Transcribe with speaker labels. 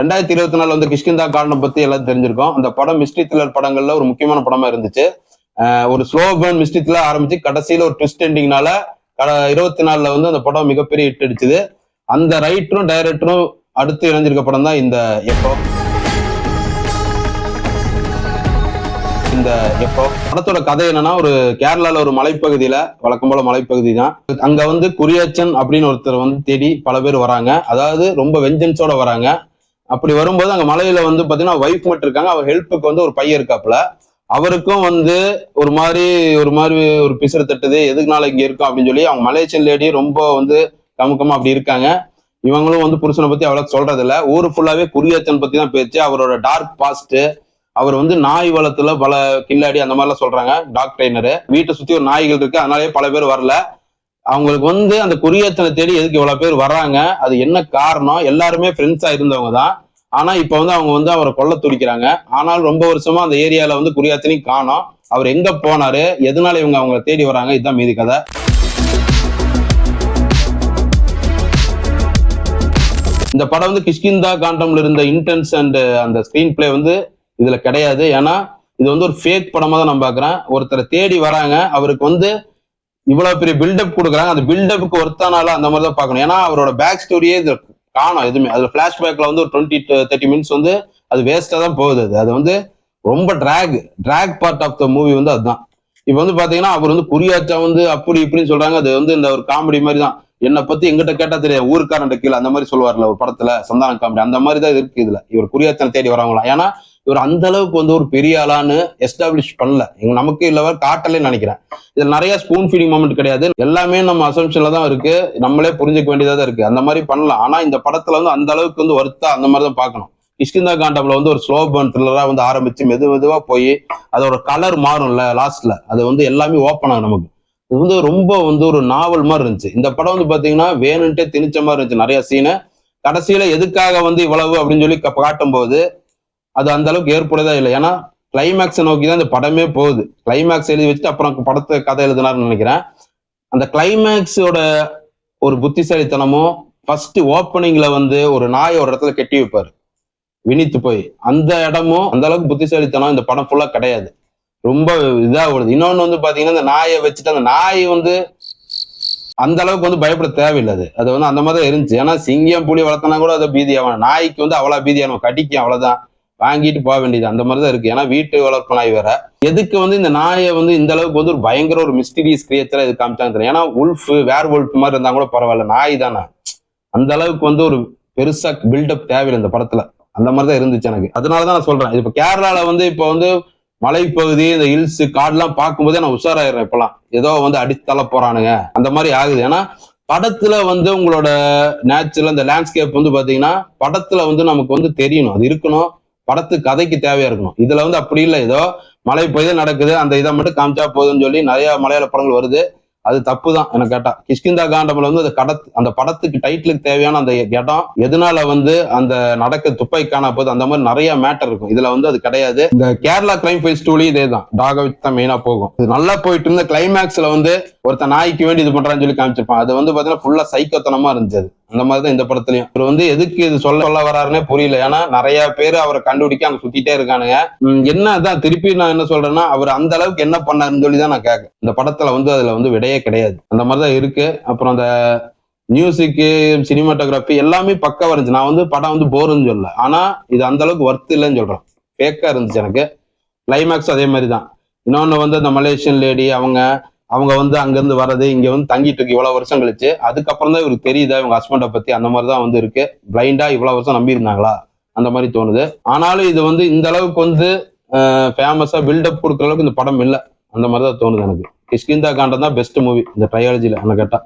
Speaker 1: 2024 வந்து கிஷ்கிந்தா காண்டம் பத்தி எல்லாம் தெரிஞ்சிருக்கும். அந்த படம் மிஸ்ட்ரி த்ரில்லர் படங்கள்ல ஒரு முக்கியமான படமா இருந்துச்சு. ஒரு ஸ்லோ பர்ன் மிஸ்ட்ரி த்ரில்லர் ஆரம்பிச்சு கடைசியில ஒரு ட்விஸ்ட் எண்டிங்னால 24ல வந்து அந்த படம் மிகப்பெரிய ஹிட் அடிச்சுது. அந்த ரைட்டரும் டைரக்டரும் அடுத்து இணைஞ்சிருக்க படம் தான் இந்த எப்போ. படத்தோட கதை என்னன்னா, ஒரு கேரளால ஒரு மலைப்பகுதியில, வழக்கம் போல மலைப்பகுதி தான், அங்க வந்து குரியாச்சன் அப்படின்னு ஒருத்தர் வந்து தேடி பல பேர் வராங்க. அதாவது ரொம்ப வெஞ்சன்ஸோட வராங்க. அப்படி வரும்போது அங்க மலையில வந்து பாத்தீங்கன்னா ஒய்ஃப் மட்டும் இருக்காங்க. அவர் ஹெல்ப்புக்கு வந்து ஒரு பையன் இருக்காப்புல. அவருக்கும் வந்து ஒரு மாதிரி ஒரு பிசுறு தட்டுது, எதுக்குனால இங்க இருக்கும் அப்படின்னு சொல்லி அவங்க மலேசியன் லேடி ரொம்ப வந்து கமுக்கமா அப்படி இருக்காங்க. இவங்களும் வந்து புருஷனை பத்தி அவ்வளவு சொல்றது இல்ல. ஊரு ஃபுல்லாவே குரியாச்சன் பத்தி தான் பேச்சு. அவரோட டார்க் பாஸ்ட், அவர் வந்து நாய் வளத்துல பல கில்லாடி அந்த மாதிரிலாம் சொல்றாங்க. டாக் ட்ரைனரு வீட்டை சுத்தி ஒரு நாய்கள் இருக்கு, அதனாலேயே பல பேர் வரல. அவங்களுக்கு வந்து அந்த குரியாச்சனை தேடி எதுக்கு இவ்வளவு பேர் வர்றாங்க, அது என்ன காரணம்? எல்லாருமே ஃப்ரெண்ட்ஸா இருந்தவங்க தான். ஆனா இப்ப வந்து அவங்க வந்து அவரை கொல்ல துடிக்கிறாங்க. ஆனால் ரொம்ப வருஷமா அந்த ஏரியால வந்து குரியாச்சனையும் காணோம். அவர் எங்க போனாரு, எதனால இவங்க அவங்களை தேடி வராங்க, இதுதான் மீதி கதை. இந்த படம் வந்து கிஷ்கிந்தா காண்டம்ல இருந்த இன்டென்ஸ் அண்ட் அந்த ஸ்கிரீன் பிளே வந்து இதுல கிடையாது. ஏன்னா இது வந்து ஒரு ஃபேக் படமா தான் நான் பாக்குறேன். ஒருத்தரை தேடி வராங்க, அவருக்கு வந்து இவ்வளவு பெரிய பில்டப் கொடுக்குறாங்க. அந்த பில்டப்புக்கு ஒருத்தானால அந்த மாதிரி தான் பார்க்கணும். ஏன்னா அவரோட பேக் ஸ்டோரியே இது காணும் எதுவுமே. அதுல பிளாஷ்பேக்ல வந்து ஒரு 20-30 மினிட்ஸ் வந்து அது வேஸ்டா தான் போகுது. அது வந்து ரொம்ப drag part of the movie வந்து அதுதான். இப்ப வந்து பாத்தீங்கன்னா அவர் வந்து குறியாச்சா வந்து அப்படி இப்படின்னு சொல்றாங்க. அது வந்து இந்த ஒரு காமெடி மாதிரி தான். என்னை பத்தி எங்கிட்ட கேட்டா தெரியாது, ஊருக்காரன் கீழே அந்த மாதிரி சொல்லுவார்ல ஒரு படத்துல சந்தான காமெடி, அந்த மாதிரி தான் இருக்கு இதுல. இவர் குறியாச்சனை தேடி வரவங்களா. ஏன்னா இவர் அந்த அளவுக்கு வந்து ஒரு பெரிய ஆளான்னு எஸ்டாப்ளிஷ் பண்ணல. நமக்கு இல்லவர் காட்டலே நினைக்கிறேன். இதுல நிறைய ஸ்பூன் ஃபீடிங் மொமெண்ட் கிடையாது. எல்லாமே நம்ம அசம்ஷன்ல தான் இருக்கு. நம்மளே புரிஞ்சுக்க வேண்டியதா தான் இருக்கு. அந்த மாதிரி பண்ணலாம். ஆனா இந்த படத்துல வந்து அந்த அளவுக்கு வந்து ஒர்த்தா அந்த மாதிரி தான் பார்க்கணும். கிஷ்கிந்தா காண்டம்ல வந்து ஒரு ஸ்லோ பர்ன் த்ரில்லரா வந்து ஆரம்பிச்சு மெதுவா போய் அதோட கலர் மாறும்ல லாஸ்ட்ல, அது வந்து எல்லாமே ஓப்பன் ஆகும் நமக்கு. இது வந்து ரொம்ப வந்து ஒரு நாவல் மாதிரி இருந்துச்சு. இந்த படம் வந்து பாத்தீங்கன்னா வேணுன்ட்டே திணிச்ச மாதிரி இருந்துச்சு நிறைய சீனு. கடைசியில எதுக்காக வந்து இவ்வளவு அப்படின்னு சொல்லி காட்டும் போது அது அந்த அளவுக்கு ஏற்புடையதா இல்லை. ஏன்னா கிளைமேக்ஸை நோக்கி தான் இந்த படமே போகுது. கிளைமேக்ஸ் எழுதி வச்சுட்டு அப்புறம் படத்தை கதை எழுதினார்னு நினைக்கிறேன். அந்த கிளைமேக்ஸோட ஒரு புத்திசாலித்தனமும் ஃபர்ஸ்ட் ஓப்பனிங்ல வந்து ஒரு நாயை ஒரு இடத்துல கெட்டி வைப்பாரு வினித்து போய், அந்த இடமும் அந்த அளவுக்கு புத்திசாலித்தனம் இந்த படம் ஃபுல்லா கிடையாது. ரொம்ப இதா ஓடுது. இன்னொன்னு வந்து பாத்தீங்கன்னா இந்த நாயை வச்சுட்டு அந்த நாய் வந்து அந்த அளவுக்கு வந்து பயப்பட தேவையில்லை. அது வந்து அந்த மாதிரி தான் இருந்துச்சு. ஏன்னா சிங்கம் புலி வளர்த்தனா கூட அதை பீதி ஆகணும். நாய்க்கு வந்து அவ்வளவு பீதியானவன் கடிக்கும், அவ்வளவுதான், வாங்கிட்டு போக வேண்டியது. அந்த மாதிரிதான் இருக்கு. ஏன்னா வீட்டு வளர்ப்பு நாய் வேற. எதுக்கு வந்து இந்த நாயை வந்து இந்த அளவுக்கு வந்து ஒரு பயங்கர ஒரு மிஸ்டீரியஸ் கிரியேச்சரா இது காமிச்சாங்க தெரியும். ஏன்னா உல்ஃப் வேர் உல்ஃப் மாதிரி இருந்தா கூட பரவாயில்ல, நாய் தானே. அந்த அளவுக்கு வந்து ஒரு பெருசா பில்டப் தேவையில்லை இந்த படத்துல. அந்த மாதிரிதான் இருந்துச்சு எனக்கு. அதனாலதான் நான் சொல்றேன், இப்ப கேரளால வந்து இப்ப வந்து மலைப்பகுதி, இந்த ஹில்ஸ் காடுலாம் பார்க்கும்போதே நான் உஷாராயிடுறேன். இப்பெல்லாம் ஏதோ வந்து அடித்தள்ள போறானுங்க அந்த மாதிரி ஆகுது. ஏன்னா படத்துல வந்து உங்களோட நேச்சுரல் அந்த லேண்ட்ஸ்கேப் வந்து பாத்தீங்கன்னா படத்துல வந்து நமக்கு வந்து தெரியணும், அது இருக்கணும், படத்து கதைக்கு தேவையா இருக்கணும். இதுல வந்து அப்படி இல்லை, ஏதோ மழை பெய்து நடக்குது, அந்த இதை மட்டும் காமிச்சா போதுன்னு சொல்லி நிறைய மலையாள படங்கள் வருது. அது தப்பு தான் எனக்கு கேட்டா. கிஷ்கிந்தா காண்டம்ல வந்து அந்த படத்துக்கு டைட்டிலுக்கு தேவையான அந்த இடம் எதனால வந்து அந்த நடக்க துப்பாக்கி காண போது, அந்த மாதிரி நிறைய மேட்டர் இருக்கும். இதுல வந்து அது கிடையாது. இந்த கேரளா கிரைம் ஃபைல் ஸ்டோரி இதே தான், டாக வச்சு தான் மெயினா போகும். இது நல்லா போயிட்டு இருந்த கிளைமேக்ஸ்ல வந்து ஒருத்த நாய்க்கு வேண்டி இது பண்றான்னு சொல்லி காமிச்சிருப்பான். அது வந்து பாத்தீங்கன்னா ஃபுல்லா சைக்கோத்தனமா இருந்துச்சு. அந்த மாதிரிதான் இந்த படத்துலயும். இவர் வந்து எதுக்கு இது சொல்ல வராருன்னே புரியல. ஏன்னா நிறைய பேர் அவரை கண்டுபிடிக்க அங்க சுத்திட்டே இருக்கானுங்க. என்னதான் திருப்பி நான் என்ன சொல்றேன்னா, அவர் அந்த அளவுக்கு என்ன பண்ணாருன்னு சொல்லி தான் நான் கேட்க. இந்த படத்துல வந்து அதுல வந்து விடையே கிடையாது. அந்த மாதிரிதான் இருக்கு. அப்புறம் அந்த மியூசிக்கு, சினிமாட்டோகிராஃபி எல்லாமே பக்கவா இருந்துச்சு. நான் வந்து படம் வந்து போருன்னு சொல்லல, ஆனா இது அந்த அளவுக்கு ஒர்த் இல்லைன்னு சொல்றேன். ஃபேக்கா இருந்துச்சு எனக்கு. கிளைமேக்ஸ் அதே மாதிரி தான். இன்னொன்னு வந்து அந்த மலேசியன் லேடி அவங்க வந்து அங்கிருந்து வர்றது, இங்க வந்து தங்கிட்டு இருக்கு இவ்வளவு வருஷம் கழிச்சு. அதுக்கப்புறம் தான் இவருக்கு தெரியுதா இவங்க ஹஸ்பண்டை பத்தி. அந்த மாதிரிதான் வந்து இருக்கு. பிளைண்டா இவ்வளவு வருஷம் நம்பி இருந்தாங்களா அந்த மாதிரி தோணுது. ஆனாலும் இது வந்து இந்த அளவுக்கு வந்து ஃபேமஸா பில்டப் கொடுக்குற அளவுக்கு இந்த படம் இல்லை. அந்த மாதிரிதான் தோணுது எனக்கு. கிஷ்கிந்தா காண்டம் தான் பெஸ்ட் மூவி இந்த ட்ரையாலஜில என்ன கேட்டா.